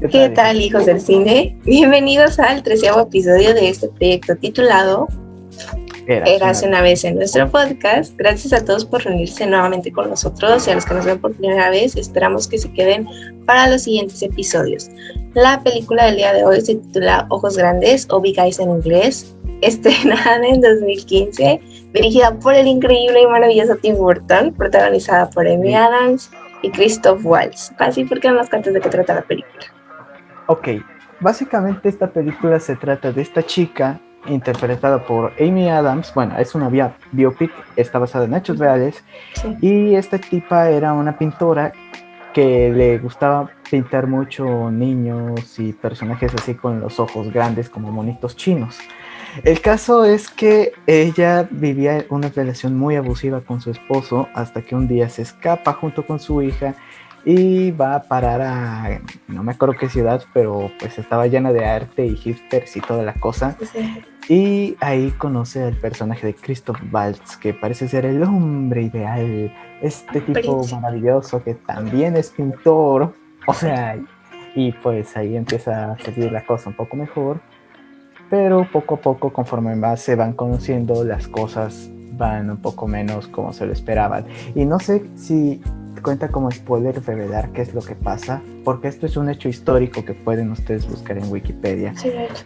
¿Qué ¿Qué tal, hijo? tal, hijos del cine? Bienvenidos al 13º episodio de este proyecto titulado Érase una vez en nuestro podcast. Gracias a todos por reunirse nuevamente con nosotros y a los que nos ven por primera vez. Esperamos que se queden para los siguientes episodios. La película del día de hoy se titula Ojos Grandes o Big Eyes en inglés, estrenada en 2015, dirigida por el increíble y maravilloso Tim Burton, protagonizada por Amy Adams y Christoph Waltz. Así, ¿por qué no nos cuentas de qué trata la película? Ok, básicamente esta película se trata de esta chica interpretada por Amy Adams. Bueno, es una biopic, está basada en hechos reales. Sí. Y esta tipa era una pintora que le gustaba pintar mucho niños y personajes así con los ojos grandes como monitos chinos. El caso es que ella vivía una relación muy abusiva con su esposo hasta que un día se escapa junto con su hija y va a parar a, no me acuerdo qué ciudad, pero pues estaba llena de arte y hipsters y toda la cosa. Sí. Y ahí conoce al personaje de Christoph Waltz, que parece ser el hombre ideal, este tipo maravilloso que también es pintor. O sea, y pues ahí empieza a salir la cosa un poco mejor. Pero poco a poco, conforme más se van conociendo, las cosas van un poco menos como se lo esperaban. Y no sé si cuenta como spoiler revelar qué es lo que pasa, porque esto es un hecho histórico que pueden ustedes buscar en Wikipedia. Sí, de hecho.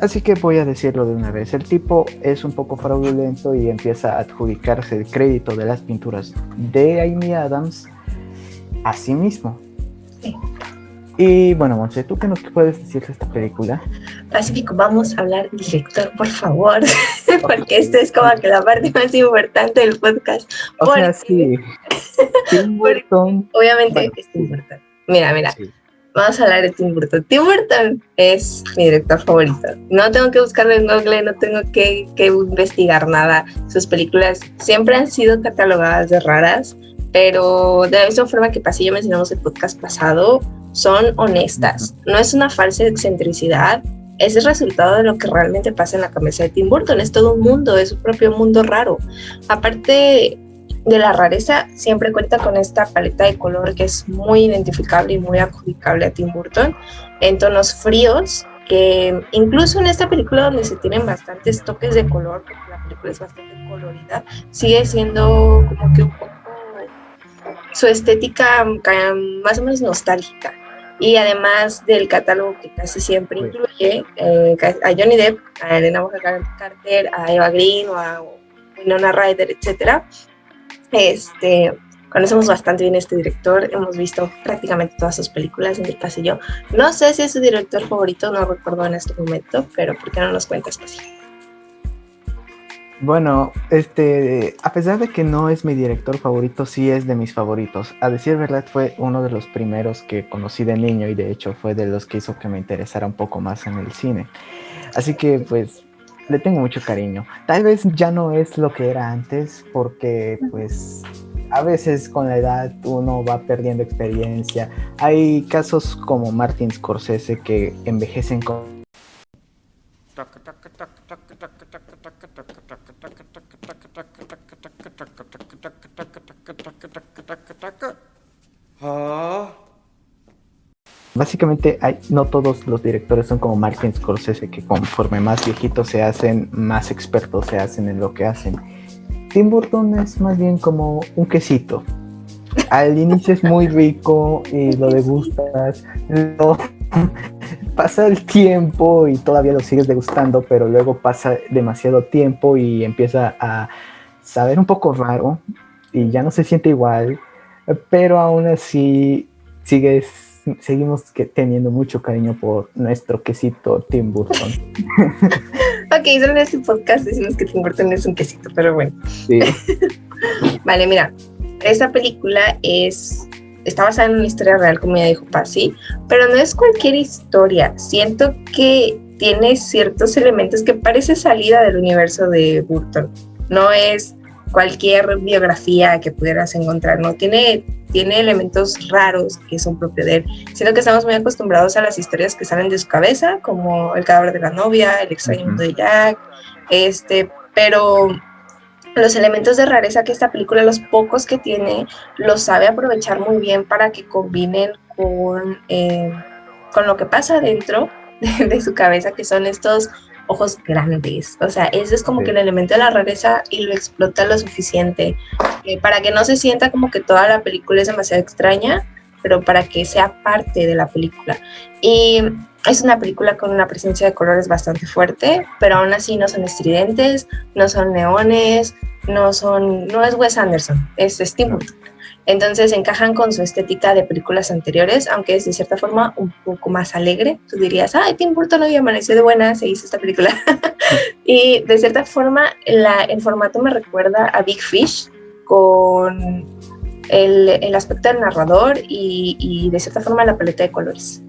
Así que voy a decirlo de una vez. El tipo es un poco fraudulento y empieza a adjudicarse el crédito de las pinturas de Amy Adams a sí mismo. Sí. Y bueno, Monse, ¿tú qué nos puedes decir de esta película? Pacífico, vamos a hablar director, por favor, porque esta es como que la parte más importante del podcast. O sea, sí. Tim Burton. Obviamente bueno, es Tim Burton. Mira. Sí. Vamos a hablar de Tim Burton. Tim Burton es mi director favorito. No tengo que buscarlo en Google, no tengo que investigar nada. Sus películas siempre han sido catalogadas de raras, pero de la misma forma que Pasillo mencionamos el podcast pasado, son honestas. No es una falsa excentricidad, es el resultado de lo que realmente pasa en la cabeza de Tim Burton. Es todo un mundo, es su propio mundo raro. Aparte de la rareza, siempre cuenta con esta paleta de color que es muy identificable y muy adjudicable a Tim Burton, en tonos fríos, que incluso en esta película donde se tienen bastantes toques de color, porque la película es bastante colorida, sigue siendo como que un poco su estética más o menos nostálgica. Y además del catálogo que casi siempre incluye a Johnny Depp, a Helena Bonham Carter, a Eva Green o a Winona Ryder, etcétera. Conocemos bastante bien a este director, hemos visto prácticamente todas sus películas en el pasillo. No sé si es su director favorito, no recuerdo en este momento, pero ¿por qué no nos cuentas, Pasillo? Bueno, a pesar de que no es mi director favorito, sí es de mis favoritos. A decir verdad, fue uno de los primeros que conocí de niño y de hecho fue de los que hizo que me interesara un poco más en el cine. Así que pues le tengo mucho cariño. Tal vez ya no es lo que era antes porque pues a veces con la edad uno va perdiendo experiencia. Hay casos como Martin Scorsese que envejecen con... Básicamente no todos los directores son como Martin Scorsese, que conforme más viejitos se hacen, más expertos se hacen en lo que hacen. Tim Burton es más bien como un quesito. Al inicio es muy rico y lo degustas, pasa el tiempo y todavía lo sigues degustando, pero luego pasa demasiado tiempo y empieza a saber un poco raro y ya no se siente igual, pero aún así seguimos teniendo mucho cariño por nuestro quesito Tim Burton. Ok, solo en este podcast decimos que Tim Burton es un quesito, pero bueno. Sí. Vale, mira, esta película está basada en una historia real, como ya dijo Pasi, pero no es cualquier historia. Siento que tiene ciertos elementos que parece salida del universo de Burton. No es cualquier biografía que pudieras encontrar, no, tiene elementos raros que son propios de él. Siento que estamos muy acostumbrados a las historias que salen de su cabeza, como El cadáver de la novia, El extraño mundo de Jack, pero los elementos de rareza que esta película, los pocos que tiene, los sabe aprovechar muy bien para que combinen con con lo que pasa dentro de su cabeza, que son estos ojos grandes. O sea, ese es como que el elemento de la rareza y lo explota lo suficiente para que no se sienta como que toda la película es demasiado extraña, pero para que sea parte de la película. Y es una película con una presencia de colores bastante fuerte, pero aún así no son estridentes, no son neones, no es Wes Anderson, es Tim Burton. Entonces encajan con su estética de películas anteriores, aunque es de cierta forma un poco más alegre. Tú dirías, ay, Tim Burton hoy amaneció de buena, se hizo esta película. Y de cierta forma el formato me recuerda a Big Fish, con el aspecto del narrador y de cierta forma la paleta de colores.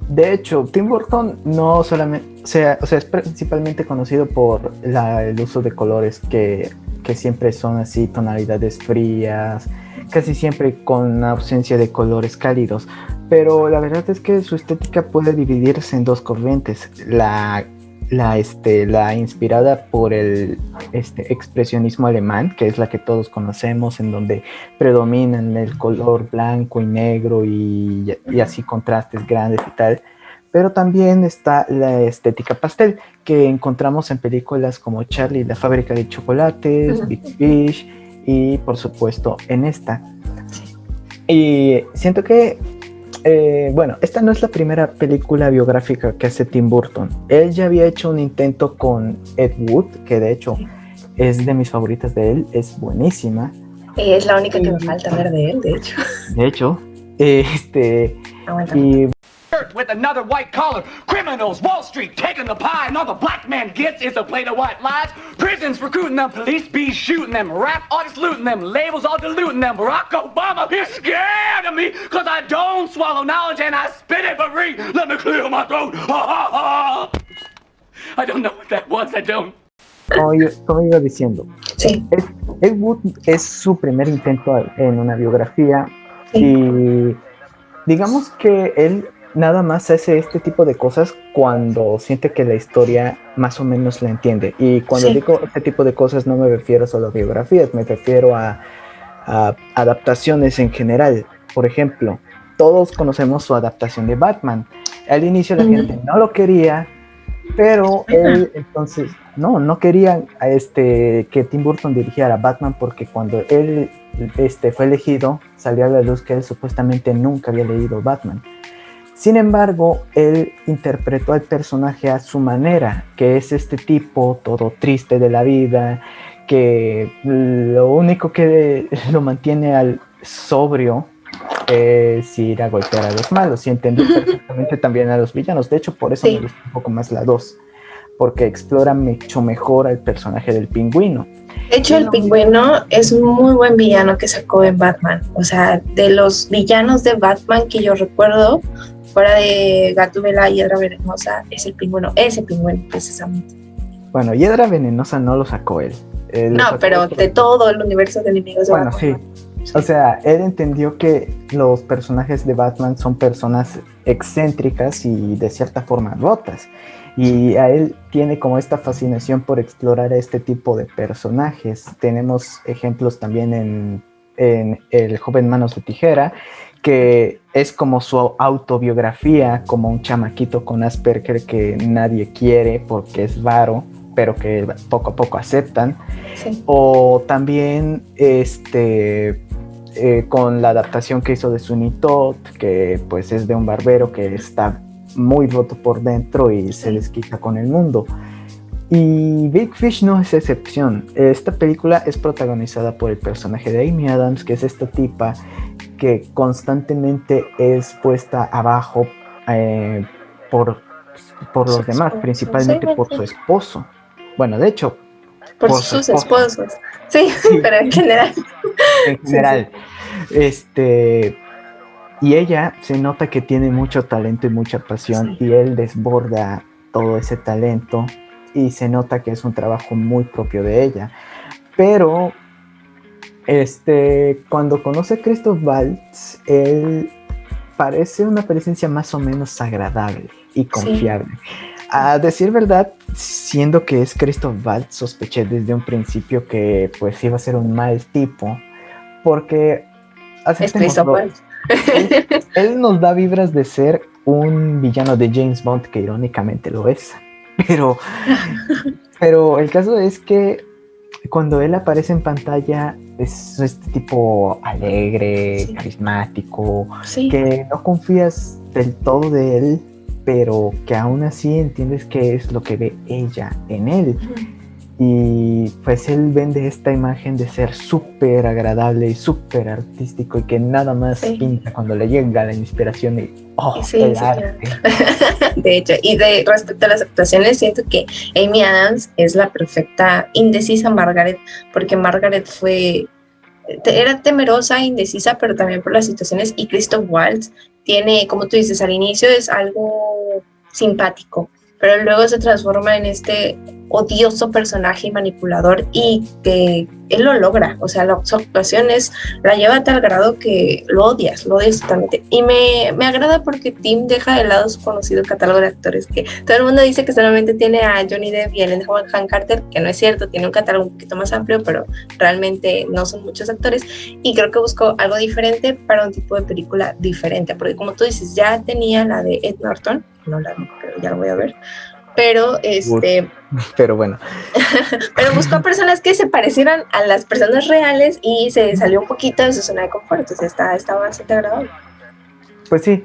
De hecho, Tim Burton no solamente, o sea, es principalmente conocido por el uso de colores que siempre son así, tonalidades frías, casi siempre con ausencia de colores cálidos, pero la verdad es que su estética puede dividirse en dos corrientes, la inspirada por el expresionismo alemán, que es la que todos conocemos, en donde predominan el color blanco y negro y así contrastes grandes y tal, pero también está la estética pastel, que encontramos en películas como Charlie y la fábrica de chocolates, Big Fish y por supuesto en esta. Y siento que bueno, esta no es la primera película biográfica que hace Tim Burton. Él ya había hecho un intento con Ed Wood, que de hecho es de mis favoritas de él, es buenísima. Es la única que me falta ver de él, de hecho. De hecho, y with another white collar. Criminals, Wall Street taking the pie, and all the black man gets is a plate of white lies. Prisons recruiting them, police bees shooting them, rap artists looting them, labels all diluting them. Barack Obama is scared of me because I don't swallow knowledge and I spit it for free. Let me clear my throat. I don't know what that was, I don't. Como iba diciendo, sí. Ed Wood es su primer intento en una biografía, sí. Y digamos que él nada más hace este tipo de cosas cuando siente que la historia más o menos la entiende. Y cuando digo este tipo de cosas no me refiero solo a biografías, me refiero a adaptaciones en general. Por ejemplo, todos conocemos su adaptación de Batman. Al inicio la gente no lo quería, pero él entonces no quería que Tim Burton dirigiera Batman, porque cuando él fue elegido salió a la luz que él supuestamente nunca había leído Batman. Sin embargo, él interpretó al personaje a su manera, que es este tipo todo triste de la vida, que lo único que lo mantiene al sobrio es ir a golpear a los malos, y entender perfectamente también a los villanos. De hecho, por eso me gusta un poco más la 2, porque explora mucho mejor al personaje del Pingüino. De hecho, el Pingüino es un muy buen villano que sacó en Batman. O sea, de los villanos de Batman que yo recuerdo, fuera de Gatúbela y Hiedra Venenosa, es el Pingüino, ese Pingüino precisamente. Bueno, Hiedra Venenosa no lo sacó él. No, pero de todo el universo de enemigos de Batman. Bueno, sí. O sea, él entendió que los personajes de Batman son personas excéntricas y de cierta forma rotas. Y a él tiene como esta fascinación por explorar este tipo de personajes. Tenemos ejemplos también en El joven manos de tijera, que es como su autobiografía, como un chamaquito con Asperger que nadie quiere porque es varo, pero que poco a poco aceptan. Sí. O también con la adaptación que hizo de Sweeney Todd, que pues es de un barbero que está muy roto por dentro y se desquita con el mundo. Y Big Fish no es excepción. Esta película es protagonizada por el personaje de Amy Adams, que es esta tipa que constantemente es puesta abajo por los demás, principalmente por su esposo. Bueno, de hecho, por sus esposos. Sí, pero en general. En general. Y ella se nota que tiene mucho talento y mucha pasión, y él desborda todo ese talento y se nota que es un trabajo muy propio de ella. Pero cuando conoce a Christoph Waltz, él parece una presencia más o menos agradable y confiable. Sí. A decir verdad, siendo que es Christoph Waltz, sospeché desde un principio que pues iba a ser un mal tipo, porque es Christoph Waltz. Él nos da vibras de ser un villano de James Bond, que irónicamente lo es. Pero, pero el caso es que cuando él aparece en pantalla es este tipo alegre, Sí. carismático, Sí. que no confías del todo de él, pero que aún así entiendes que es lo que ve ella en él. Y pues él vende esta imagen de ser súper agradable y súper artístico y que nada más Sí. pinta cuando le llega la inspiración y Sí, el sí, arte. De hecho, y respecto a las actuaciones, siento que Amy Adams es la perfecta indecisa Margaret, porque Margaret era temerosa, indecisa, pero también por las situaciones, y Christoph Waltz tiene, como tú dices, al inicio es algo simpático, pero luego se transforma en este odioso personaje y manipulador, y que él lo logra, o sea, su actuación la lleva a tal grado que lo odias totalmente, y me agrada porque Tim deja de lado su conocido catálogo de actores, que todo el mundo dice que solamente tiene a Johnny Depp y a Helena Bonham Carter, que no es cierto, tiene un catálogo un poquito más amplio, pero realmente no son muchos actores, y creo que buscó algo diferente para un tipo de película diferente, porque como tú dices, ya tenía la de Ed Norton, no la vi, pero ya lo voy a ver, pero Pero bueno, pero buscó personas que se parecieran a las personas reales y se salió un poquito de su zona de confort, o sea, está bastante agradable. pues sí,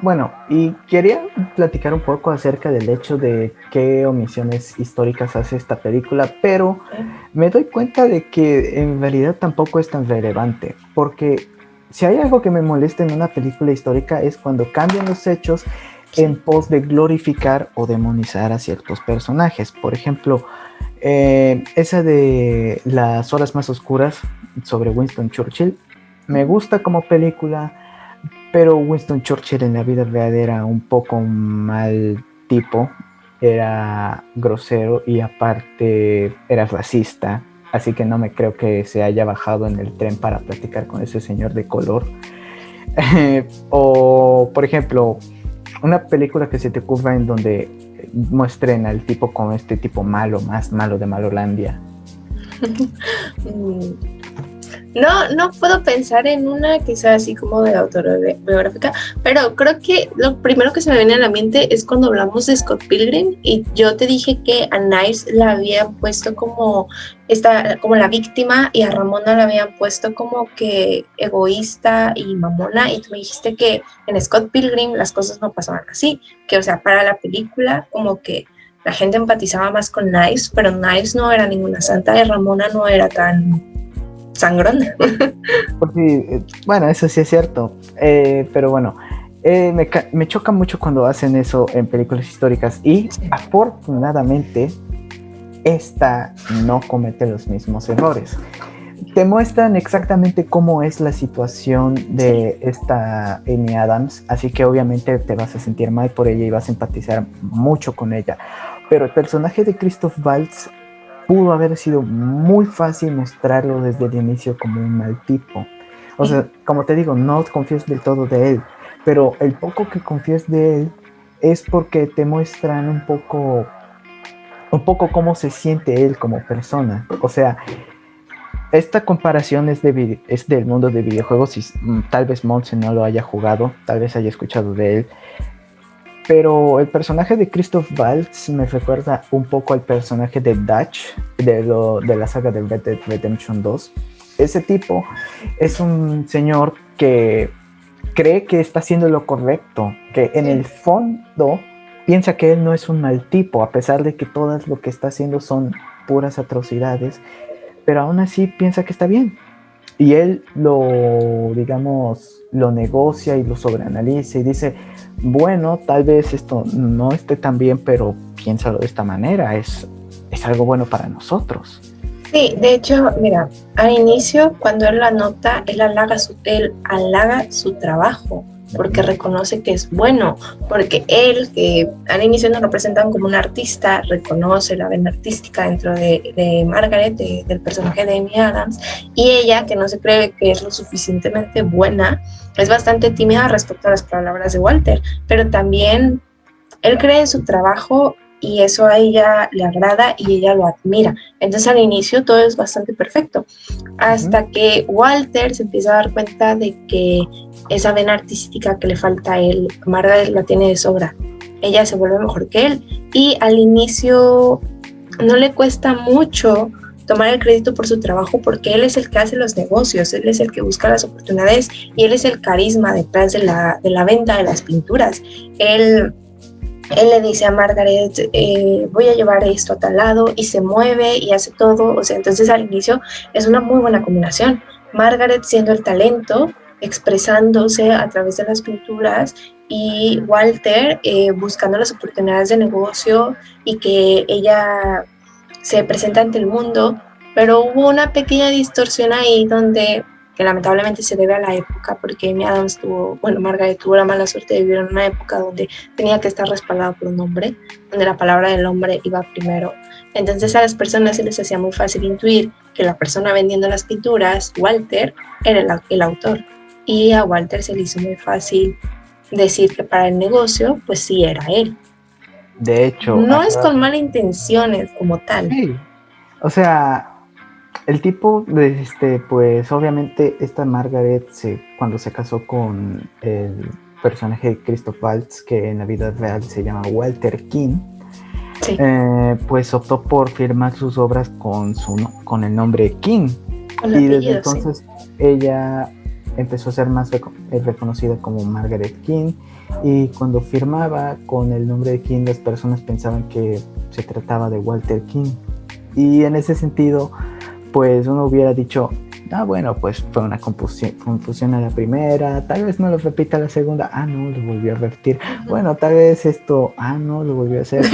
bueno, y quería platicar un poco acerca del hecho de qué omisiones históricas hace esta película, pero me doy cuenta de que en realidad tampoco es tan relevante, porque si hay algo que me molesta en una película histórica es cuando cambian los hechos en pos de glorificar o demonizar a ciertos personajes. Por ejemplo, esa de Las horas más oscuras sobre Winston Churchill, me gusta como película, pero Winston Churchill en la vida real era un poco mal tipo, era grosero y aparte era racista, así que no me creo que se haya bajado en el tren para platicar con ese señor de color. O, por ejemplo, una película que se te ocurra en donde muestren al tipo con este tipo malo, más malo de Malolandia. No puedo pensar en una que sea así como de autobiográfica, pero creo que lo primero que se me viene a la mente es cuando hablamos de Scott Pilgrim, y yo te dije que a Knives la habían puesto como la víctima, y a Ramona la habían puesto como que egoísta y mamona, y tú me dijiste que en Scott Pilgrim las cosas no pasaban así, que o sea, para la película como que la gente empatizaba más con Knives, pero Knives no era ninguna santa y Ramona no era tan sangrona. Pues sí, bueno, eso sí es cierto, pero bueno, me choca mucho cuando hacen eso en películas históricas y afortunadamente esta no comete los mismos errores. Te muestran exactamente cómo es la situación de esta Amy Adams, así que obviamente te vas a sentir mal por ella y vas a empatizar mucho con ella, pero el personaje de Christoph Waltz pudo haber sido muy fácil mostrarlo desde el inicio como un mal tipo. O sea, como te digo, no confías del todo de él, pero el poco que confías de él es porque te muestran un poco cómo se siente él como persona. O sea, esta comparación es del mundo de videojuegos y tal vez Monse no lo haya jugado, tal vez haya escuchado de él. Pero el personaje de Christoph Waltz me recuerda un poco al personaje de Dutch de la saga de Red Dead Redemption 2. Ese tipo es un señor que cree que está haciendo lo correcto, que en el fondo piensa que él no es un mal tipo, a pesar de que todo lo que está haciendo son puras atrocidades, pero aún así piensa que está bien. Y él lo negocia y lo sobreanaliza y dice, bueno, tal vez esto no esté tan bien, pero piénsalo de esta manera, es algo bueno para nosotros. Sí, de hecho, mira, al inicio, cuando él la nota, él halaga su trabajo, porque reconoce que es bueno, porque él, que al inicio nos representan como un artista, reconoce la vena artística dentro de Margaret, del personaje de Amy Adams, y ella, que no se cree que es lo suficientemente buena, es bastante tímida respecto a las palabras de Walter, pero también él cree en su trabajo y eso a ella le agrada y ella lo admira. Entonces al inicio todo es bastante perfecto, hasta que Walter se empieza a dar cuenta de que esa vena artística que le falta a él, Margaret la tiene de sobra. Ella se vuelve mejor que él y al inicio no le cuesta mucho tomar el crédito por su trabajo porque él es el que hace los negocios, él es el que busca las oportunidades y él es el carisma detrás de la venta de las pinturas. Él le dice a Margaret, voy a llevar esto a tal lado y se mueve y hace todo. O sea, entonces al inicio es una muy buena combinación. Margaret siendo el talento, expresándose a través de las pinturas y Walter buscando las oportunidades de negocio y que ella se presenta ante el mundo, pero hubo una pequeña distorsión ahí donde, que lamentablemente se debe a la época, porque Amy Adams Margaret tuvo la mala suerte de vivir en una época donde tenía que estar respaldado por un hombre, donde la palabra del hombre iba primero. Entonces a las personas se les hacía muy fácil intuir que la persona vendiendo las pinturas, Walter, era el autor. Y a Walter se le hizo muy fácil decir que para el negocio, pues sí era él. De hecho... No es con malas intenciones como tal. Sí. O sea, el tipo, pues obviamente esta Margaret, cuando se casó con el personaje de Christoph Waltz, que en la vida real se llama Walter King, sí. Pues optó por firmar sus obras con el nombre King. Con y apellido, desde entonces ella empezó a ser más reconocida como Margaret King. Y cuando firmaba con el nombre de King, las personas pensaban que se trataba de Walter King. Y en ese sentido, pues uno hubiera dicho, bueno, pues fue una confusión a la primera, tal vez no lo repita a la segunda, no, lo volvió a repetir. Bueno, tal vez esto, no, lo volvió a hacer.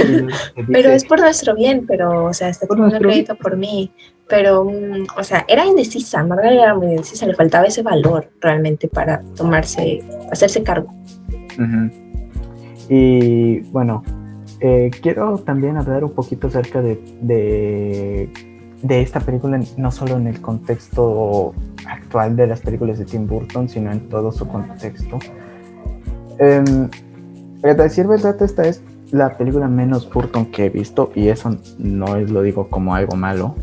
Pero es por nuestro bien, pero, o sea, está tomando crédito por mí. Pero, o sea, era indecisa, Margaret era muy indecisa, le faltaba ese valor realmente para hacerse cargo. Uh-huh. Y bueno, quiero también hablar un poquito acerca de esta película, no solo en el contexto actual de las películas de Tim Burton, sino en todo su contexto. Para decir verdad, esta es la película menos Burton que he visto, y eso no lo digo como algo malo,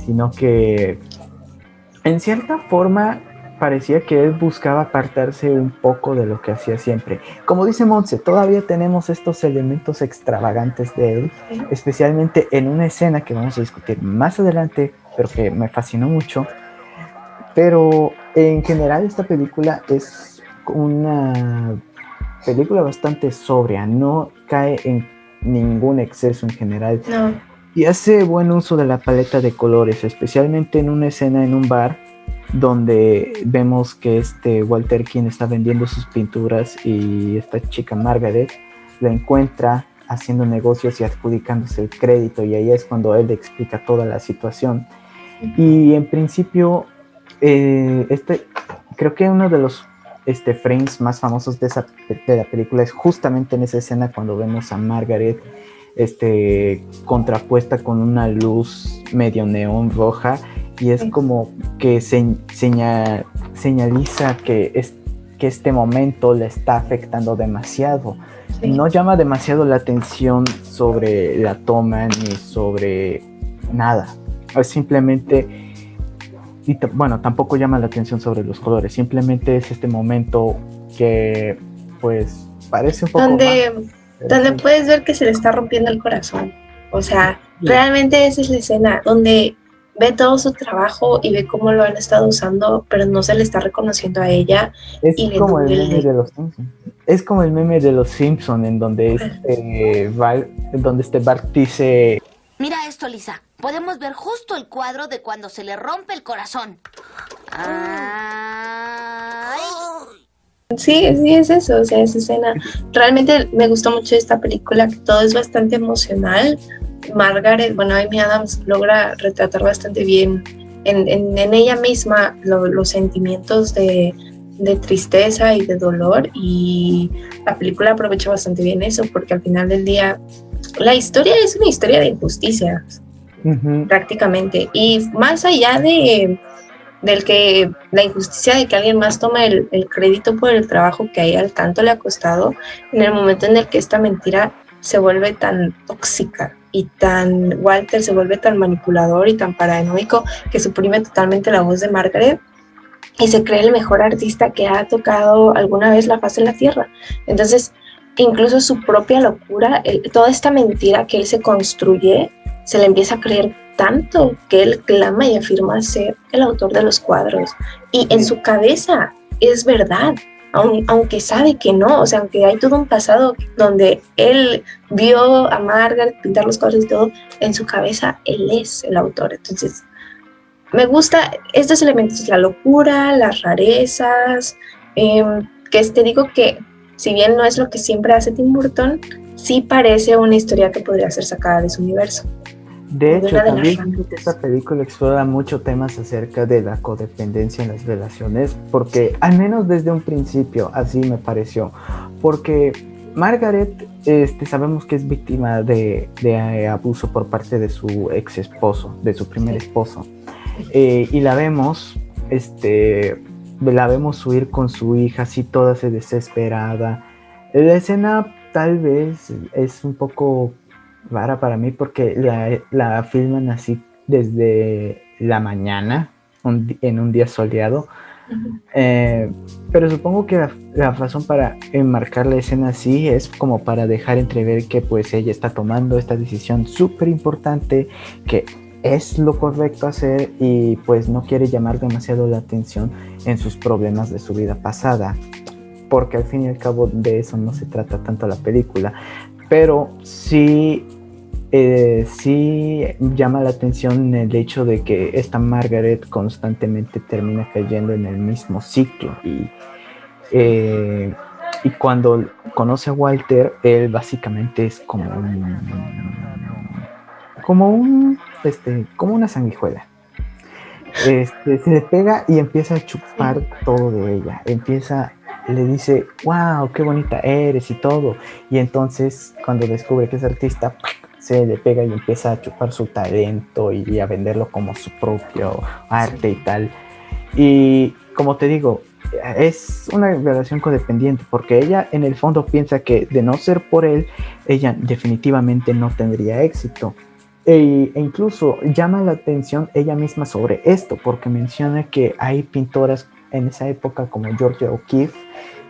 sino que en cierta forma parecía que él buscaba apartarse un poco de lo que hacía siempre. Como dice Montse, todavía tenemos estos elementos extravagantes de él, especialmente en una escena que vamos a discutir más adelante, pero que me fascinó mucho. Pero en general esta película es una película bastante sobria, no cae en ningún exceso en general. No. Y hace buen uso de la paleta de colores, especialmente en una escena en un bar donde vemos que Walter King está vendiendo sus pinturas y esta chica Margaret la encuentra haciendo negocios y adjudicándose el crédito, y ahí es cuando él le explica toda la situación. Y en principio creo que uno de los frames más famosos de la película es justamente en esa escena cuando vemos a Margaret contrapuesta con una luz medio neón roja, y es como que señaliza que este momento le está afectando demasiado. Sí. No llama demasiado la atención sobre la toma ni sobre nada. Es simplemente, tampoco llama la atención sobre los colores. Simplemente es este momento que, pues, parece un poco donde puedes ver que se le está rompiendo el corazón. O sea, realmente esa es la escena donde ve todo su trabajo y ve cómo lo han estado usando, pero no se le está reconociendo a ella. Es como el meme de los Simpsons. Es como el meme de los Simpsons, en donde Bart dice: mira esto, Lisa. Podemos ver justo el cuadro de cuando se le rompe el corazón. ¡Ay! Sí, es eso, o sea, esa escena. Realmente me gustó mucho esta película, que todo es bastante emocional. Margaret, Amy Adams logra retratar bastante bien en ella misma los sentimientos de tristeza y de dolor, y la película aprovecha bastante bien eso, porque al final del día la historia es una historia de injusticias, prácticamente, y más allá la injusticia de que alguien más tome el crédito por el trabajo que a ella tanto le ha costado, en el momento en el que esta mentira se vuelve tan tóxica y Walter se vuelve tan manipulador y tan paranoico que suprime totalmente la voz de Margaret y se cree el mejor artista que ha tocado alguna vez la faz de la tierra. Entonces, incluso su propia locura, toda esta mentira que él se construye, se le empieza a creer tanto que él clama y afirma ser el autor de los cuadros. Y en su cabeza es verdad, aunque sabe que no, o sea, aunque hay todo un pasado donde él vio a Margaret pintar los cuadros y todo, en su cabeza él es el autor. Entonces, me gusta estos elementos, la locura, las rarezas, que te digo que si bien no es lo que siempre hace Tim Burton, sí parece una historia que podría ser sacada de su universo. De hecho, también esta película explora muchos temas acerca de la codependencia en las relaciones, porque al menos desde un principio así me pareció, porque Margaret sabemos que es víctima de abuso por parte de su ex esposo, de su primer esposo, y la vemos huir con su hija así toda desesperada. La escena tal vez es un poco rara para mí porque la filman así desde la mañana, en un día soleado. Pero supongo que la razón para enmarcar la escena así es como para dejar entrever que pues ella está tomando esta decisión súper importante, que es lo correcto hacer y pues no quiere llamar demasiado la atención en sus problemas de su vida pasada, porque al fin y al cabo de eso no se trata tanto la película, pero sí llama la atención el hecho de que esta Margaret constantemente termina cayendo en el mismo ciclo y cuando conoce a Walter, él básicamente es como una sanguijuela. Se le pega y empieza a chupar todo de ella. Le dice, wow, qué bonita eres y todo. Y entonces, cuando descubre que es artista, se le pega y empieza a chupar su talento y a venderlo como su propio arte y tal. Y como te digo, es una relación codependiente porque ella en el fondo piensa que de no ser por él, ella definitivamente no tendría éxito. E incluso llama la atención ella misma sobre esto porque menciona que hay pintoras en esa época como Georgia O'Keeffe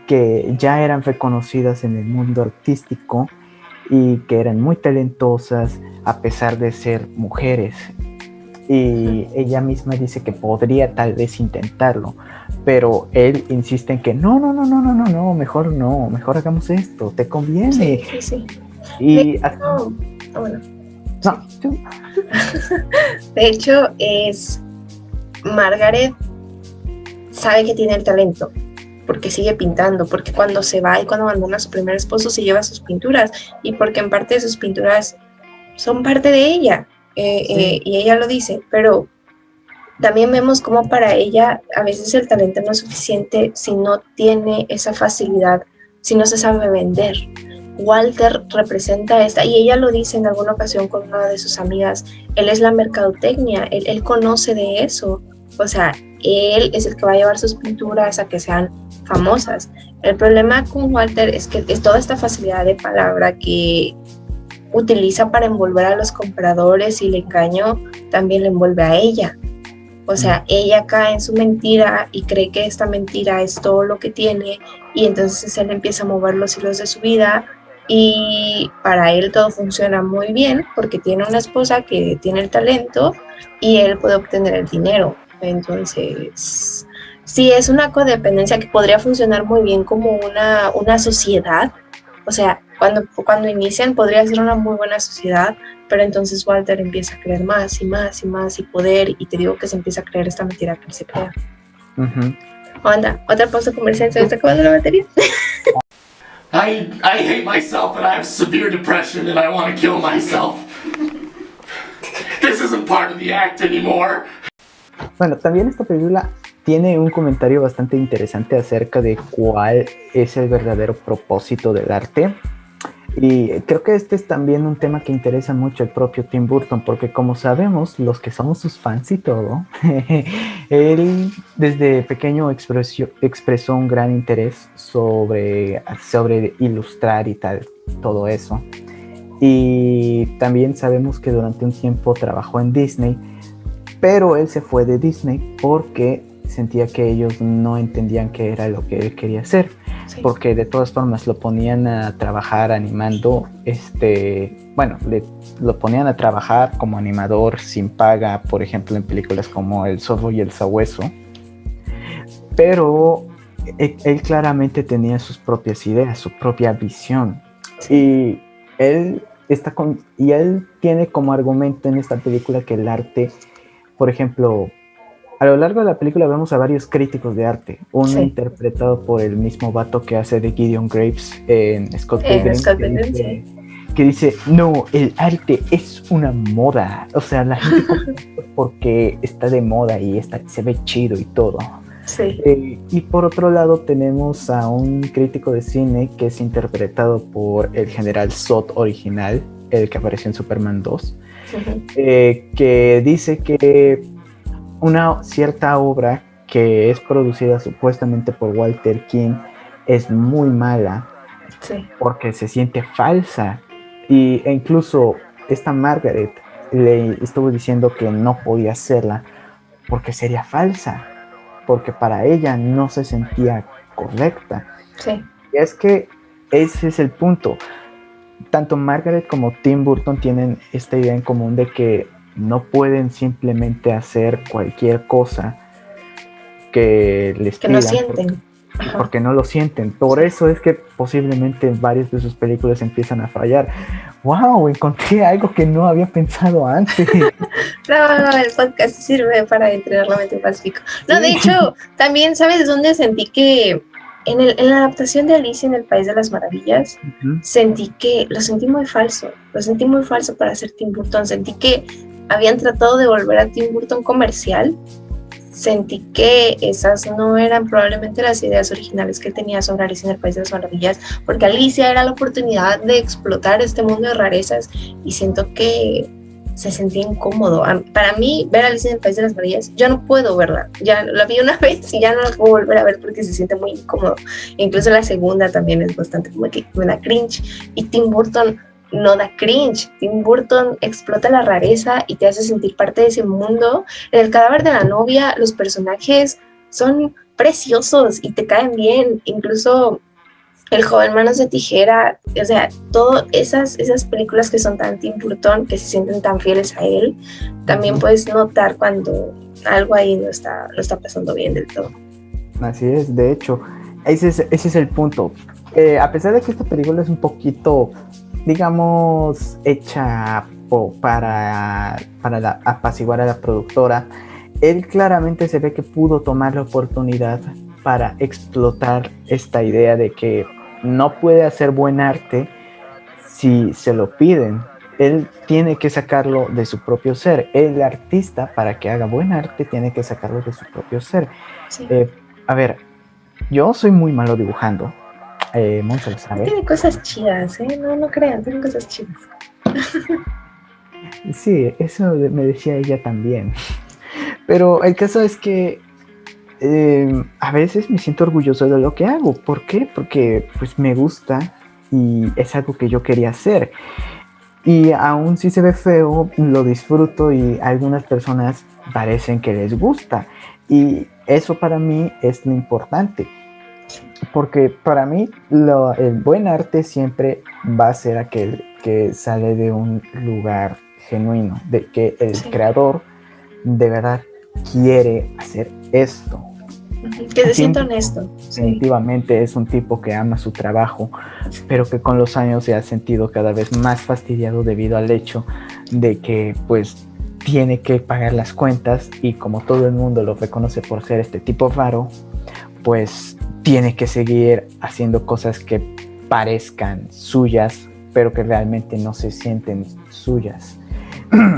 que ya eran reconocidas en el mundo artístico y que eran muy talentosas a pesar de ser mujeres, y ella misma dice que podría tal vez intentarlo, pero él insiste en que no, mejor hagamos esto, te conviene. Sí. Y de hecho es Margaret sabe que tiene el talento porque sigue pintando, porque cuando se va y cuando abandona a su primer esposo se lleva sus pinturas, y porque en parte de sus pinturas son parte de ella, y ella lo dice, pero también vemos cómo para ella a veces el talento no es suficiente si no tiene esa facilidad, si no se sabe vender. Walter representa esta, y ella lo dice en alguna ocasión con una de sus amigas, él es la mercadotecnia, él conoce de eso, o sea, él es el que va a llevar sus pinturas a que sean famosas. El problema con Walter es que es toda esta facilidad de palabra que utiliza para envolver a los compradores, y el engaño también le envuelve a ella. O sea, ella cae en su mentira y cree que esta mentira es todo lo que tiene, y entonces él empieza a mover los hilos de su vida, y para él todo funciona muy bien porque tiene una esposa que tiene el talento y él puede obtener el dinero. Entonces, sí, es una codependencia que podría funcionar muy bien como una sociedad. O sea, cuando inician podría ser una muy buena sociedad, pero entonces Walter empieza a creer más y más y más y poder, y te digo que se empieza a creer esta mentira que él se crea. Anda, otra pausa comercial, ¿se está acabando la batería? I hate myself and I have severe depression and I want to kill myself. This isn't part of the act anymore. Bueno, también esta película tiene un comentario bastante interesante acerca de cuál es el verdadero propósito del arte. Y creo que este es también un tema que interesa mucho al propio Tim Burton, porque como sabemos, los que somos sus fans y todo, él desde pequeño expresó un gran interés sobre ilustrar y tal, todo eso. y también sabemos que durante un tiempo trabajó en Disney, pero él se fue de Disney porque sentía que ellos no entendían qué era lo que él quería hacer, porque de todas formas lo ponían a trabajar animando, lo ponían a trabajar como animador sin paga, por ejemplo en películas como El Zorro y el Sabueso, pero él claramente tenía sus propias ideas, su propia visión, y él tiene como argumento en esta película que el arte, por ejemplo, a lo largo de la película vemos a varios críticos de arte, uno interpretado por el mismo vato que hace de Gideon Graves en Scott Pilgrim, que dice, no, el arte es una moda, o sea, la gente porque está de moda y se ve chido y todo. Y por otro lado tenemos a un crítico de cine que es interpretado por el general Zod original, el que apareció en Superman 2, que dice que una cierta obra que es producida supuestamente por Walter King es muy mala porque se siente falsa, e incluso esta Margaret le estuvo diciendo que no podía hacerla porque sería falsa, porque para ella no se sentía correcta. Y es que ese es el punto. Tanto Margaret como Tim Burton tienen esta idea en común de que no pueden simplemente hacer cualquier cosa que les pidan, no sienten. Porque no lo sienten. Por eso es que posiblemente varias de sus películas empiezan a fallar. ¡Wow! Encontré algo que no había pensado antes. No, el podcast sirve para entrenar la mente en Pacífico. No, de hecho, también, ¿sabes dónde sentí que en la adaptación de Alicia en el País de las Maravillas, lo sentí muy falso para hacer Tim Burton, sentí que habían tratado de volver a Tim Burton comercial, sentí que esas no eran probablemente las ideas originales que él tenía sobre Alicia en el País de las Maravillas, porque Alicia era la oportunidad de explotar este mundo de rarezas y siento que se sentía incómodo. Para mí, ver Alicia en el País de las Maravillas, yo no puedo verla. Ya la vi una vez y ya no la puedo volver a ver porque se siente muy incómodo. Incluso la segunda también es bastante como que me da cringe. Y Tim Burton no da cringe. Tim Burton explota la rareza y te hace sentir parte de ese mundo. En El cadáver de la novia, los personajes son preciosos y te caen bien. Incluso El joven manos de tijera, o sea, todas esas películas que son tan Tim Burton, que se sienten tan fieles a él, también puedes notar cuando algo ahí no está pasando bien del todo. Así es, de hecho, ese es el punto. A pesar de que esta película es un poquito, digamos, hecha para apaciguar a la productora, él claramente se ve que pudo tomar la oportunidad para explotar esta idea de que no puede hacer buen arte si se lo piden. Él tiene que sacarlo de su propio ser. El artista, para que haga buen arte, tiene que sacarlo de su propio ser. A ver, yo soy muy malo dibujando. Monse lo sabe. Tiene cosas chidas, no crean, tiene cosas chidas. Sí, eso me decía ella también. Pero el caso es que a veces me siento orgulloso de lo que hago. ¿Por qué? Porque pues me gusta y es algo que yo quería hacer. Y aún si se ve feo, lo disfruto y a algunas personas parecen que les gusta. Y eso para mí es lo importante. Porque para mí el buen arte siempre va a ser aquel que sale de un lugar genuino, de que el creador de verdad quiere hacer esto. Que se sienta honesto. Definitivamente es un tipo que ama su trabajo, pero que con los años se ha sentido cada vez más fastidiado debido al hecho de que pues tiene que pagar las cuentas y como todo el mundo lo reconoce por ser este tipo raro, pues tiene que seguir haciendo cosas que parezcan suyas, pero que realmente no se sienten suyas.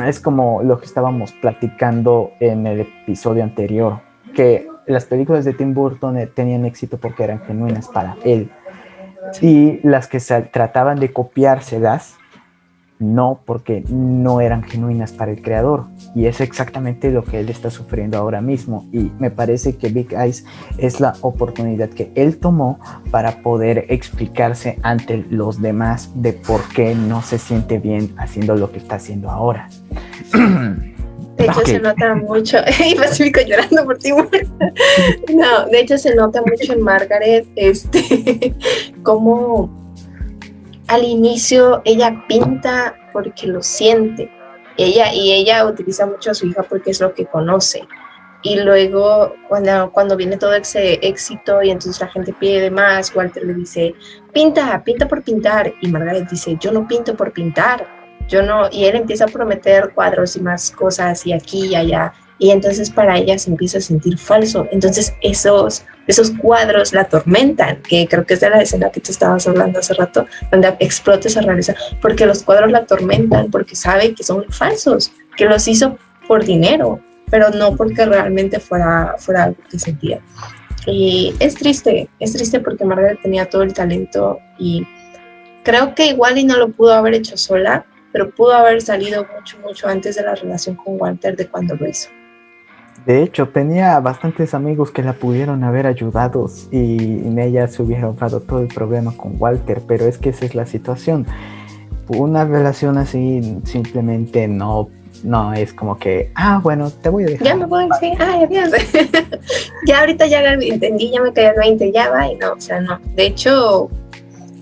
Es como lo que estábamos platicando en el episodio anterior, que las películas de Tim Burton tenían éxito porque eran genuinas para él. Y las que trataban de copiárselas no, porque no eran genuinas para el creador, y es exactamente lo que él está sufriendo ahora mismo, y me parece que Big Eyes es la oportunidad que él tomó para poder explicarse ante los demás de por qué no se siente bien haciendo lo que está haciendo ahora. De hecho, se nota mucho, y Pacífico llorando por ti. No, de hecho se nota mucho en Margaret, como al inicio ella pinta porque lo siente. Ella utiliza mucho a su hija porque es lo que conoce. Y luego, cuando viene todo ese éxito y entonces la gente pide más, Walter le dice, pinta por pintar. Y Margaret dice, yo no pinto por pintar. Yo no. Y él empieza a prometer cuadros y más cosas y aquí y allá. Y entonces para ella se empieza a sentir falso. Entonces esos cuadros la atormentan, que creo que es de la escena que tú estabas hablando hace rato, donde explota esa realidad, porque los cuadros la atormentan, porque sabe que son falsos, que los hizo por dinero, pero no porque realmente fuera algo que sentía. Y es triste porque Margaret tenía todo el talento y creo que igual y no lo pudo haber hecho sola, pero pudo haber salido mucho antes de la relación con Walter de cuando lo hizo. De hecho, tenía bastantes amigos que la pudieron haber ayudado y en ella se hubiera ahorrado todo el problema con Walter, pero es que esa es la situación. Una relación así simplemente no es como que, bueno, te voy a dejar. Ya me voy, sí, adiós. Ya ahorita ya entendí, ya me caí el 20, ya va, y no, o sea, no. De hecho,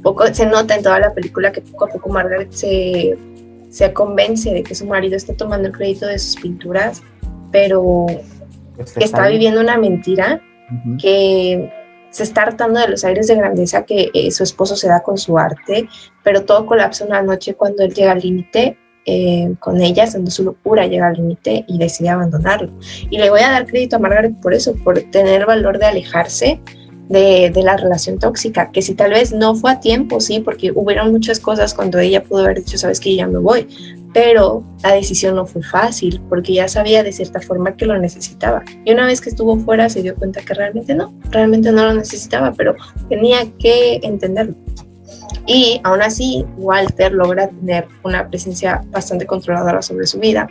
poco se nota en toda la película que poco a poco Margaret se convence de que su marido está tomando el crédito de sus pinturas, pero que está viviendo una mentira, que se está hartando de los aires de grandeza que su esposo se da con su arte, pero todo colapsa una noche cuando él llega al límite con ella, cuando su locura llega al límite y decide abandonarlo. Y le voy a dar crédito a Margaret por eso, por tener el valor de alejarse de la relación tóxica, que si tal vez no fue a tiempo, sí, porque hubieron muchas cosas cuando ella pudo haber dicho, sabes que ya me voy, pero la decisión no fue fácil, porque ya sabía de cierta forma que lo necesitaba, y una vez que estuvo fuera se dio cuenta que realmente no lo necesitaba, pero tenía que entenderlo. Y aún así Walter logra tener una presencia bastante controladora sobre su vida,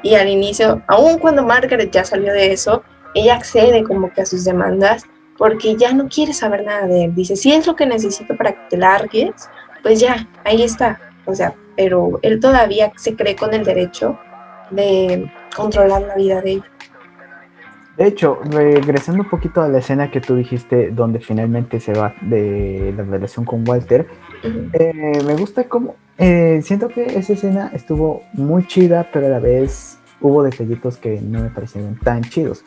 y al inicio, aun cuando Margaret ya salió de eso, ella accede como que a sus demandas, porque ya no quiere saber nada de él. Dice, si es lo que necesito para que te largues, pues ya, ahí está. O sea, pero él todavía se cree con el derecho de controlar la vida de ella. De hecho, regresando un poquito a la escena que tú dijiste, donde finalmente se va de la relación con Walter, me gusta cómo, siento que esa escena estuvo muy chida, pero a la vez hubo detallitos que no me parecieron tan chidos.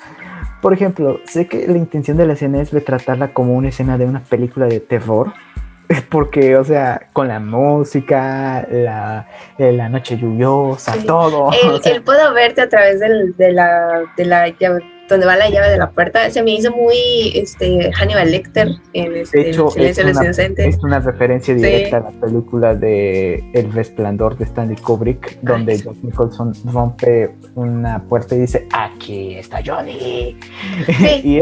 Por ejemplo, sé que la intención de la escena es retratarla como una escena de una película de terror, porque, o sea, con la música, la noche lluviosa, sí, todo. El puedo verte a través de la llave, donde va la llave de la puerta, se me hizo muy Hannibal Lecter en de hecho, El Silencio de los Inocentes. Es una referencia directa a la película de El Resplandor de Stanley Kubrick, donde Jack Nicholson rompe una puerta y dice, aquí está Johnny. Sí, y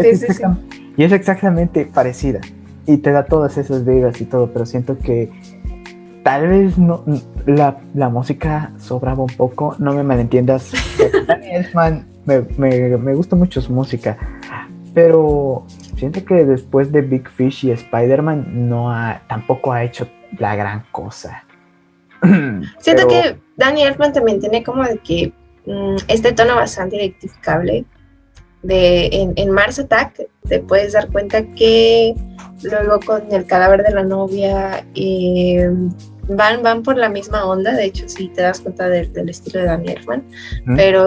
es exactamente parecida. Y te da todas esas vibras y todo, pero siento que tal vez no, la música sobraba un poco, no me malentiendas. Danny Elfman me gusta mucho su música, pero siento que después de Big Fish y Spider-Man tampoco ha hecho la gran cosa. Siento que Danny Elfman también tiene como de que este tono bastante identificable. En Mars Attack te puedes dar cuenta que luego con El cadáver de la novia van por la misma onda. De hecho, si te das cuenta del estilo de Danny Elfman, pero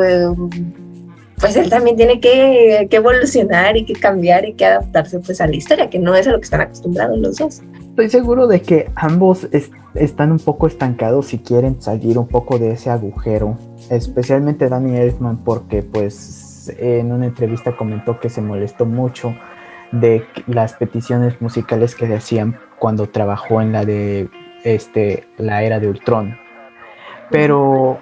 pues él también tiene que evolucionar y que cambiar y que adaptarse pues a la historia, que no es a lo que están acostumbrados los dos. Estoy seguro de que ambos están un poco estancados y quieren salir un poco de ese agujero, especialmente Danny Elfman, porque pues en una entrevista comentó que se molestó mucho de las peticiones musicales que le hacían cuando trabajó en la de la era de Ultron. Pero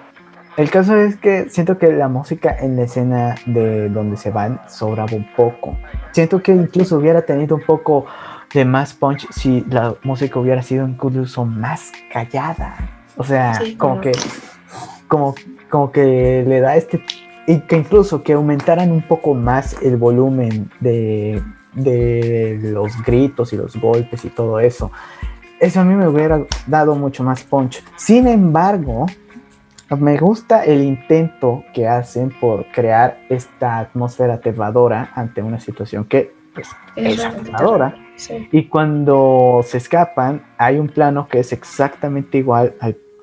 el caso es que siento que la música en la escena de donde se van sobraba un poco. Siento que incluso hubiera tenido un poco de más punch si la música hubiera sido incluso más callada. O sea, Sí, como que le da y que incluso que aumentaran un poco más el volumen de los gritos y los golpes y todo eso. Eso a mí me hubiera dado mucho más punch. Sin embargo, me gusta el intento que hacen por crear esta atmósfera aterradora ante una situación que pues, es aterradora. Sí. Y cuando se escapan, hay un plano que es exactamente igual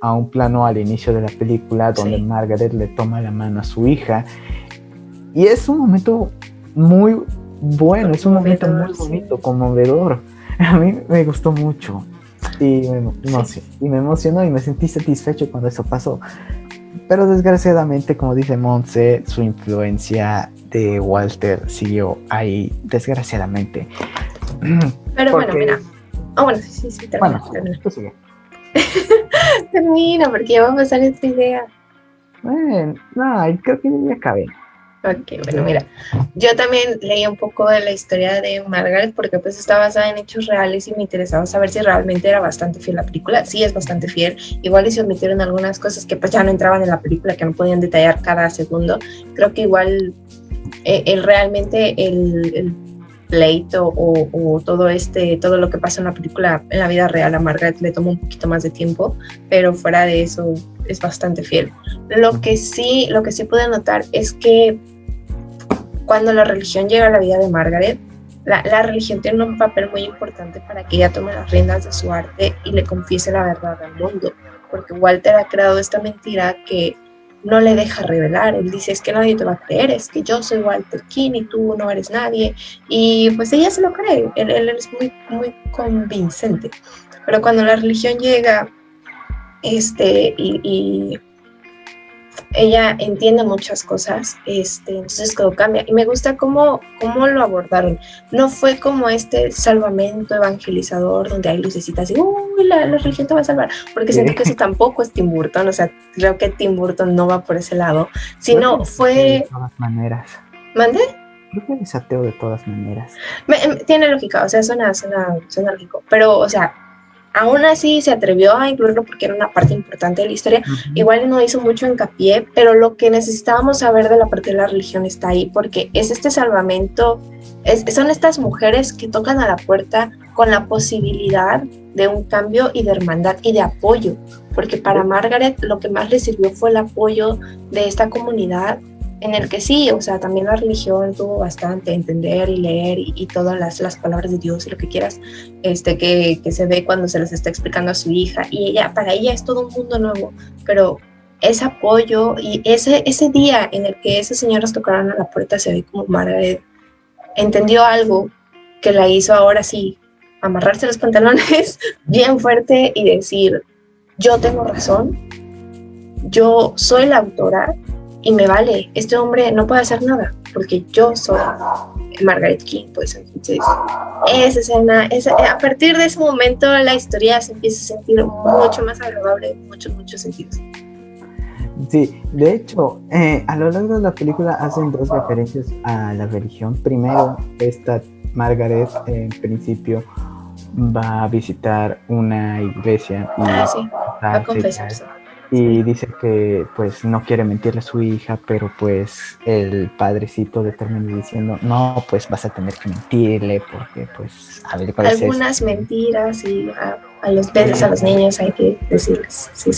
a un plano al inicio de la película, donde Margaret le toma la mano a su hija. Y es un momento muy bueno, es un momento muy bonito, conmovedor. A mí me gustó mucho. Y me emocionó y me sentí satisfecho cuando eso pasó. Pero desgraciadamente, como dice Montse, su influencia de Walter siguió ahí, desgraciadamente. Pero bueno, mira. Bueno, sí, termina. Tú sigue. Termina, porque ya va a pasar esta idea. Bueno, no, creo que ya acabé. Ok, bueno, mira, yo también leí un poco de la historia de Margaret porque pues está basada en hechos reales y me interesaba saber si realmente era bastante fiel la película. Sí, es bastante fiel, igual y se omitieron algunas cosas que pues ya no entraban en la película, que no podían detallar cada segundo. Creo que igual realmente el pleito o todo lo que pasa en la película, en la vida real, a Margaret le tomó un poquito más de tiempo, pero fuera de eso es bastante fiel. Lo que sí pude notar es que cuando la religión llega a la vida de Margaret, la religión tiene un papel muy importante para que ella tome las riendas de su arte y le confiese la verdad al mundo, porque Walter ha creado esta mentira que no le deja revelar. Él dice, es que nadie te va a creer, es que yo soy Walter King y tú no eres nadie, y pues ella se lo cree, él es muy, muy convincente. Pero cuando la religión llega, y ella entiende muchas cosas, entonces todo cambia. Y me gusta cómo lo abordaron. No fue como este salvamento evangelizador donde hay lucecitas y la religión te va a salvar, porque siento que eso tampoco es Tim Burton. O sea, creo que Tim Burton no va por ese lado, sino fue... De todas maneras. ¿Mande? Creo que es ateo de todas maneras. Tiene lógica, o sea, suena lógico, pero, o sea, aún así se atrevió a incluirlo porque era una parte importante de la historia. Igual no hizo mucho hincapié, pero lo que necesitábamos saber de la parte de la religión está ahí, porque es este salvamento, son estas mujeres que tocan a la puerta con la posibilidad de un cambio y de hermandad y de apoyo, porque para Margaret lo que más le sirvió fue el apoyo de esta comunidad, en el que sí, o sea, también la religión tuvo bastante entender y leer y todas las palabras de Dios y lo que quieras, que se ve cuando se les está explicando a su hija, y para ella es todo un mundo nuevo, pero ese apoyo y ese día en el que esas señoras tocaron a la puerta, se ve como Margaret entendió algo que la hizo ahora sí amarrarse los pantalones bien fuerte y decir, yo tengo razón, yo soy la autora, y me vale, este hombre no puede hacer nada, porque yo soy Margaret King. Pues entonces, esa escena, a partir de ese momento la historia se empieza a sentir mucho más agradable en muchos sentidos. Sí, de hecho, a lo largo de la película hacen dos referencias a la religión. Primero, esta Margaret en principio va a visitar una iglesia y va a confesarse. Y dice que pues no quiere mentirle a su hija, pero pues el padrecito le termina diciendo, no, pues vas a tener que mentirle porque pues a ver cuál es algunas mentiras y a los bebés, a los niños hay que decirles, sí.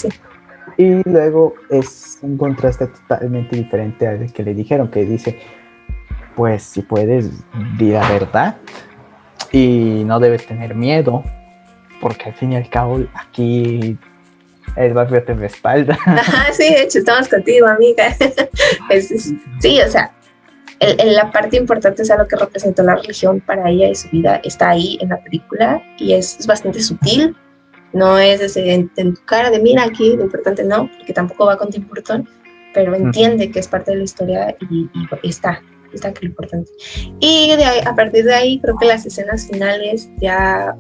Y luego es un contraste totalmente diferente al que le dijeron, que dice, pues si puedes, di la verdad y no debes tener miedo, porque al fin y al cabo aquí el barrio te respalda. Sí, de hecho, estamos contigo, amiga. Sí, o sea, la parte importante es a lo que representó la religión para ella y su vida, está ahí en la película y es bastante sutil. No es en tu cara de mira aquí, lo importante no, porque tampoco va con Tim Burton, pero entiende que es parte de la historia y está que lo importante. Y a partir de ahí creo que las escenas finales ya...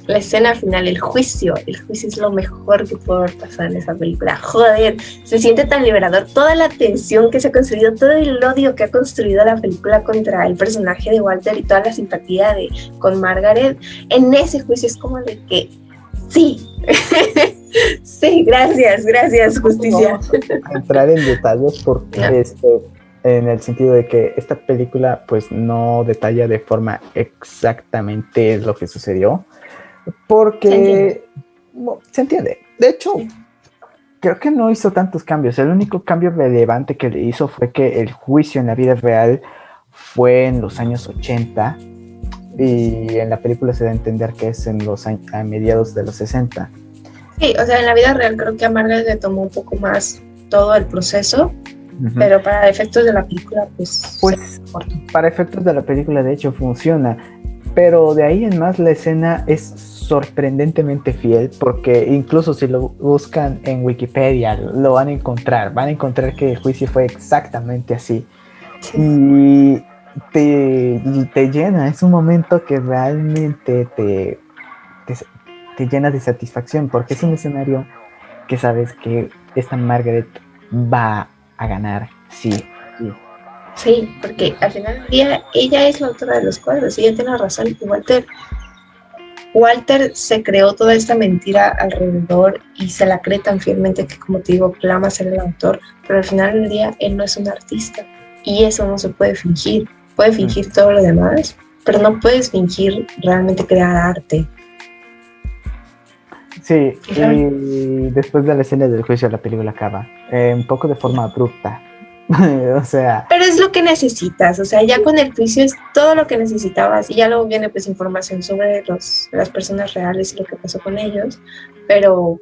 La escena final, el juicio es lo mejor que pudo haber pasado en esa película. Joder, se siente tan liberador. Toda la tensión que se ha construido, todo el odio que ha construido la película contra el personaje de Walter y toda la simpatía con Margaret, en ese juicio es como de que sí, Sí, gracias, justicia. Vamos a entrar en detalles porque en el sentido de que esta película pues no detalla de forma exactamente lo que sucedió, porque se entiende. De hecho, creo que no hizo tantos cambios. El único cambio relevante que le hizo fue que el juicio en la vida real fue en los años 80 y en la película se da a entender que es en a mediados de los 60. Sí, o sea, en la vida real creo que a Margaret le tomó un poco más todo el proceso, pero para efectos de la película, pues para efectos de la película de hecho funciona, pero de ahí en más la escena es sorprendentemente fiel, porque incluso si lo buscan en Wikipedia lo van a encontrar que el juicio fue exactamente así. Y te llena, es un momento que realmente te llena de satisfacción, porque es un escenario que sabes que esta Margaret va a ganar, sí. Sí, porque al final del día ella es la autora de los cuadros, y ella tiene razón. Y Walter se creó toda esta mentira alrededor y se la cree tan fielmente que, como te digo, clama ser el autor, pero al final del día él no es un artista y eso no se puede fingir. Puede fingir todo lo demás, pero no puedes fingir realmente crear arte. Sí, y después de la escena del juicio la película acaba un poco de forma abrupta. O sea, pero es lo que necesitas, o sea, ya con el juicio es todo lo que necesitabas, y ya luego viene pues información sobre las personas reales y lo que pasó con ellos, pero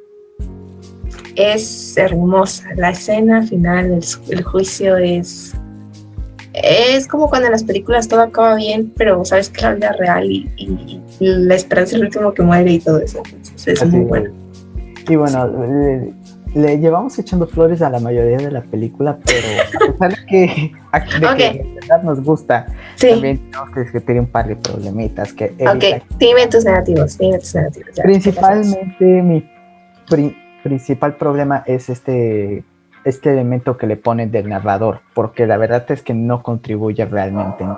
es hermosa la escena final, el juicio es como cuando en las películas todo acaba bien, pero sabes que es la vida real y la esperanza es el último que muere y todo eso, entonces es muy bueno. Y bueno, le llevamos echando flores a la mayoría de la película, pero a pesar de que de verdad nos gusta, también tenemos que discutir un par de problemitas que dime tus negativos. Ya, principalmente mi principal problema es este elemento que le ponen del narrador, porque la verdad es que no contribuye realmente en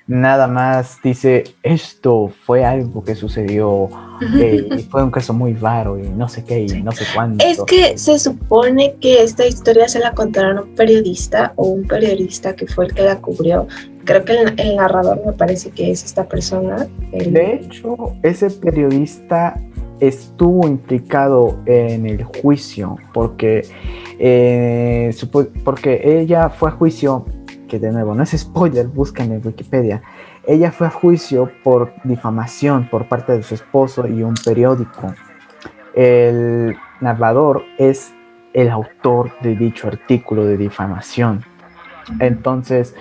nada más dice esto fue algo que sucedió y fue un caso muy raro y no sé qué y no sé cuánto. Es que se supone que esta historia se la contaron a un periodista que fue el que la cubrió. Creo que el narrador me parece que es esta persona. De hecho, ese periodista estuvo implicado en el juicio porque ella fue a juicio, que de nuevo no es spoiler, buscan en Wikipedia. Ella fue a juicio por difamación por parte de su esposo y un periódico. El narrador es el autor de dicho artículo de difamación. Entonces,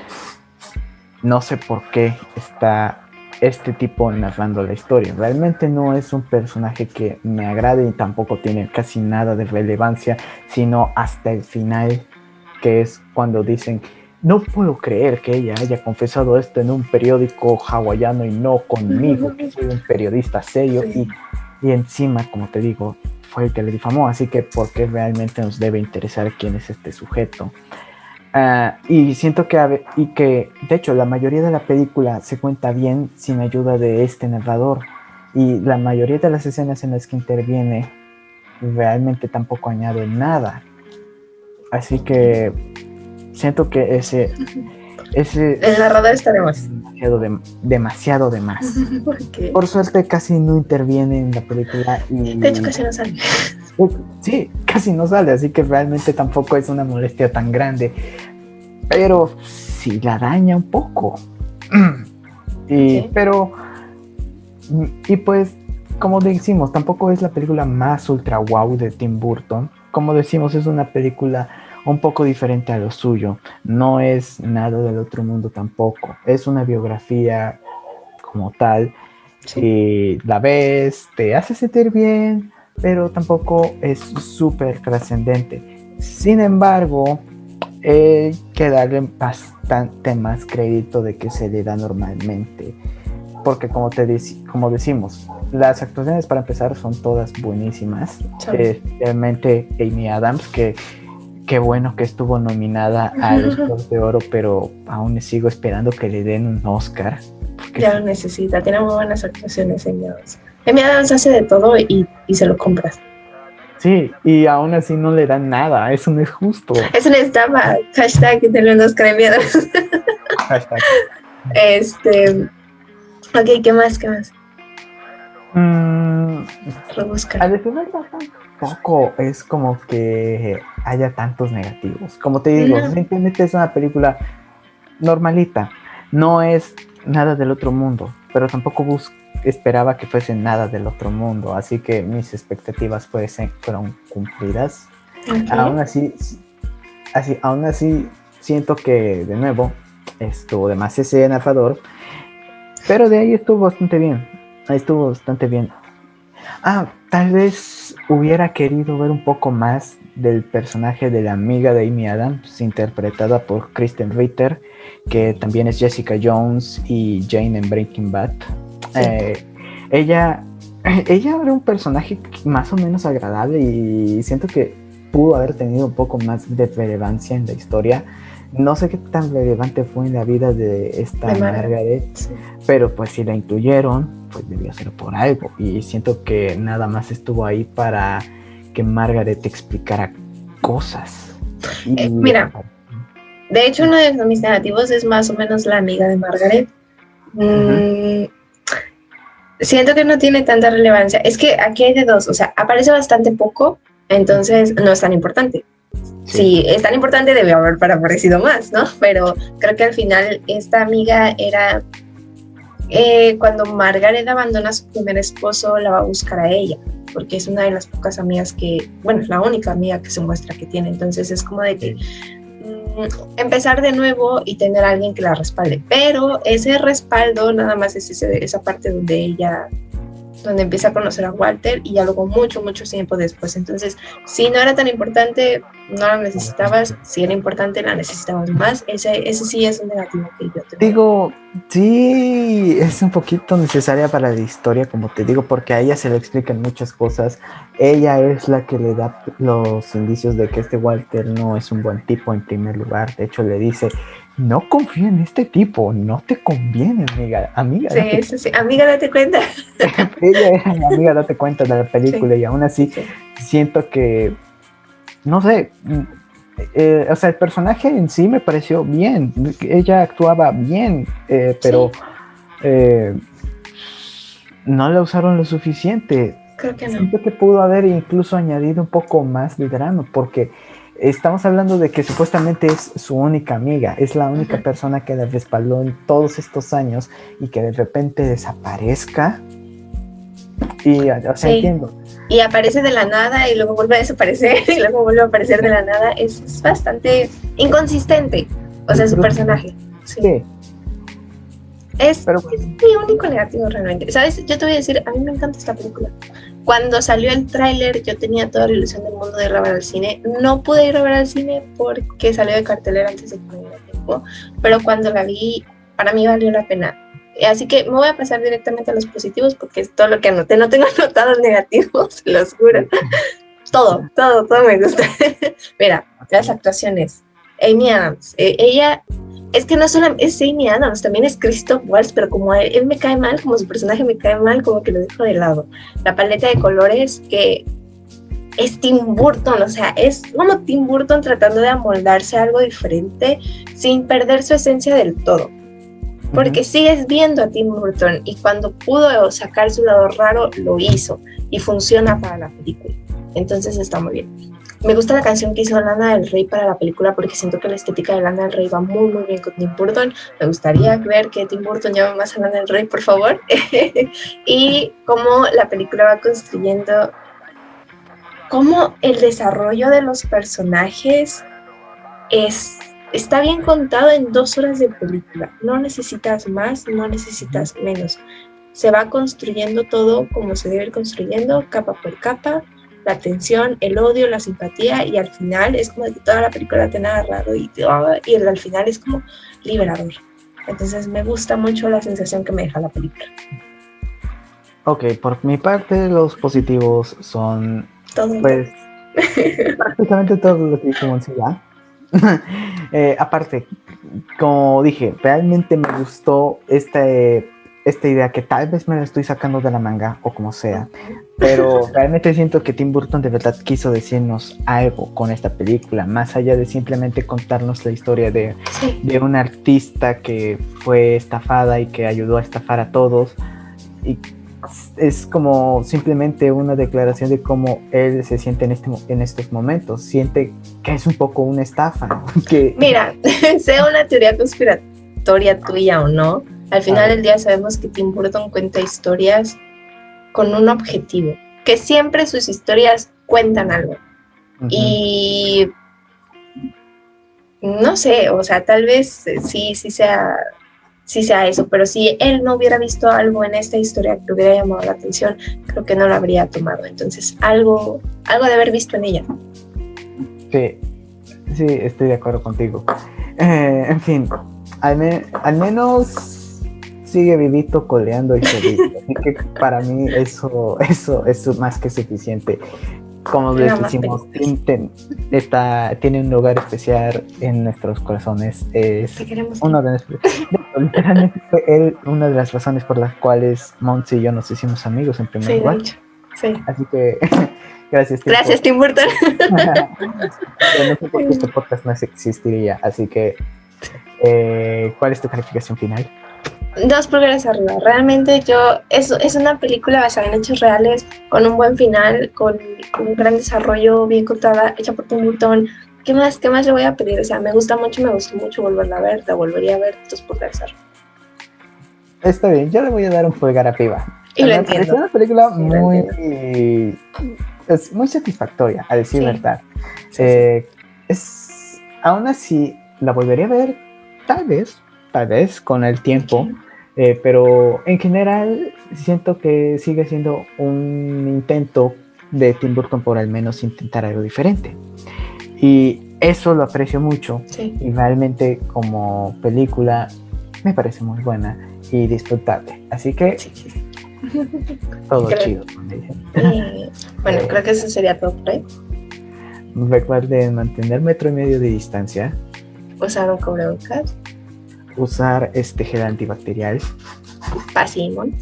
no sé por qué está este tipo narrando la historia. Realmente no es un personaje que me agrade y tampoco tiene casi nada de relevancia, sino hasta el final, que es cuando dicen: no puedo creer que ella haya confesado esto en un periódico hawaiano y no conmigo, que soy un periodista serio, y encima, como te digo, fue el que le difamó, así que ¿por qué realmente nos debe interesar quién es este sujeto? Y siento que de hecho la mayoría de la película se cuenta bien sin ayuda de este narrador, y la mayoría de las escenas en las que interviene realmente tampoco añade nada, así que siento que el narrador está demasiado de más. ¿Por qué? Por suerte casi no interviene en la película y de hecho casi no sale. Sí, casi no sale, así que realmente tampoco es una molestia tan grande, pero sí la daña un poco. Pero pues como decimos, tampoco es la película más ultra wow de Tim Burton. Como decimos, es una película un poco diferente a lo suyo, no es nada del otro mundo tampoco, es una biografía como tal, y la ves, te hace sentir bien, pero tampoco es súper trascendente. Sin embargo, hay que darle bastante más crédito de que se le da normalmente, porque como decimos, las actuaciones para empezar son todas buenísimas, especialmente Amy Adams, que qué bueno que estuvo nominada a los Globos de Oro, pero aún sigo esperando que le den un Oscar. Ya lo necesita, tiene muy buenas actuaciones, Amy Adams. Amy Adams hace de todo y se lo compras. Sí, y aún así no le dan nada, eso no es justo. Eso necesitaba hashtag denle un Oscar en miedo. Hashtag. Ok, ¿qué más? Mm, Rebuscar. a decir verdad, tampoco es como que haya tantos negativos. Como te digo, No. simplemente es una película normalita. No es nada del otro mundo, pero tampoco esperaba que fuese nada del otro mundo. Así que mis expectativas fueron cumplidas. Aún Ok. aún así siento que de nuevo estuvo demasiado narrador, pero de ahí estuvo bastante bien. Ahí estuvo bastante bien. Tal vez hubiera querido ver un poco más del personaje de la amiga de Amy Adams, interpretada por Kristen Ritter, que también es Jessica Jones y Jane en Breaking Bad. Sí. Ella era un personaje más o menos agradable y siento que pudo haber tenido un poco más de relevancia en la historia. No sé qué tan relevante fue en la vida de esta De Margaret, sí. pero pues si la incluyeron, pues debió ser por algo. Y siento que nada más estuvo ahí para que Margaret explicara cosas. Mira, de hecho uno de mis negativos es más o menos la amiga de Margaret. Siento que no tiene tanta relevancia. Es que aquí hay de dos, o sea, aparece bastante poco, entonces no es tan importante. Sí, es tan importante, debió haber aparecido más, ¿no? Pero creo que al final esta amiga era... cuando Margaret abandona a su primer esposo, la va a buscar a ella, porque es una de las pocas amigas que, bueno, es la única amiga que se muestra que tiene, entonces es como de que empezar de nuevo y tener a alguien que la respalde, pero ese respaldo nada más es esa parte donde empieza a conocer a Walter y ya luego mucho tiempo después. Entonces, si no era tan importante, no la necesitabas. Si era importante, la necesitabas más. Ese sí es un negativo que yo tengo. Digo, sí, es un poquito necesaria para la historia, como te digo, porque a ella se le explican muchas cosas. Ella es la que le da los indicios de que este Walter no es un buen tipo en primer lugar. De hecho, le dice, no confía en este tipo, no te conviene, amiga. Sí. Amiga, date cuenta. Ella era mi amiga, date cuenta de la película, y aún así siento que, no sé, o sea, el personaje en sí me pareció bien, ella actuaba bien, pero no la usaron lo suficiente. Creo que no. Siento que pudo haber incluso añadido un poco más de drama, porque estamos hablando de que supuestamente es su única amiga, es la única persona que la respaldó en todos estos años, y que de repente desaparezca. Y, o sea, entiendo. Y aparece de la nada y luego vuelve a desaparecer y luego vuelve a aparecer de la nada. Es bastante inconsistente, o sea, su personaje. Sí. Es mi único negativo realmente. ¿Sabes? Yo te voy a decir, a mí me encanta esta película. Cuando salió el tráiler, yo tenía toda la ilusión del mundo de ir a ver al cine. No pude ir a ver al cine porque salió de cartelera antes de que me diera tiempo, pero cuando la vi, para mí valió la pena. Así que me voy a pasar directamente a los positivos porque es todo lo que anoté. No tengo anotados negativos, lo juro. Todo me gusta. Mira, las actuaciones. Amy Adams. Ella, es que no solo es Amy Adams, también es Christoph Waltz, pero como él me cae mal, como su personaje me cae mal, como que lo dejo de lado. La paleta de colores que es Tim Burton, o sea, es como Tim Burton tratando de amoldarse a algo diferente sin perder su esencia del todo. Porque sigues viendo a Tim Burton y cuando pudo sacar su lado raro, lo hizo y funciona para la película. Entonces está muy bien. Me gusta la canción que hizo Lana del Rey para la película porque siento que la estética de Lana del Rey va muy bien con Tim Burton. Me gustaría ver que Tim Burton llame más a Lana del Rey, por favor. Y cómo la película va construyendo, cómo el desarrollo de los personajes está bien contado en 2 horas de película. No necesitas más, no necesitas menos. Se va construyendo todo como se debe ir construyendo, capa por capa, la tensión, el odio, la simpatía, y al final es como que toda la película te ha agarrado y al final es como liberador. Entonces me gusta mucho la sensación que me deja la película. Ok, por mi parte los positivos son pues prácticamente todo lo que dijo Monsila. Aparte, como dije, realmente me gustó esta idea que tal vez me la estoy sacando de la manga o como sea, pero realmente siento que Tim Burton de verdad quiso decirnos algo con esta película, más allá de simplemente contarnos la historia de una artista que fue estafada y que ayudó a estafar a todos, y es como simplemente una declaración de cómo él se siente en estos momentos. Siente que es un poco una estafa. Que... Mira, sea una teoría conspiratoria tuya o no, al final del día sabemos que Tim Burton cuenta historias con un objetivo, que siempre sus historias cuentan algo. Uh-huh. Y no sé, o sea, tal vez sí sea eso, pero si él no hubiera visto algo en esta historia que le hubiera llamado la atención, creo que no lo habría tomado. Entonces, algo de haber visto en ella. Sí, estoy de acuerdo contigo. En fin, al menos sigue vivito, coleando y feliz. Así que para mí eso es más que suficiente. Como les decimos, tiene un lugar especial en nuestros corazones. Es uno de nuestros, literalmente fue él una de las razones por las cuales Monty y yo nos hicimos amigos en primer lugar. Sí. Así que gracias Tim Burton. Yo no sé por qué este podcast no existiría. Así que ¿cuál es tu calificación final? 2 pulgares arriba. Realmente es una película basada en hechos reales, con un buen final, con un gran desarrollo, bien contada, hecha por Tim Burton. ¿Qué más le voy a pedir? O sea, me gustó mucho volverla a ver, la volvería a ver. 2 pulgares arriba. Está bien, yo le voy a dar un pulgar arriba. Y lo entiendo. Es una película es muy satisfactoria, a decir verdad. Aún así, la volvería a ver, tal vez con el tiempo, pero en general siento que sigue siendo un intento de Tim Burton por al menos intentar algo diferente, y eso lo aprecio mucho. Y realmente como película me parece muy buena y disfrutable, así que todo chido. Bueno, creo que eso sería todo por ahí. Recuerden mantener 1.5 metros de distancia, usar un cubrebocas, usar gel antibacterial, Pasimon.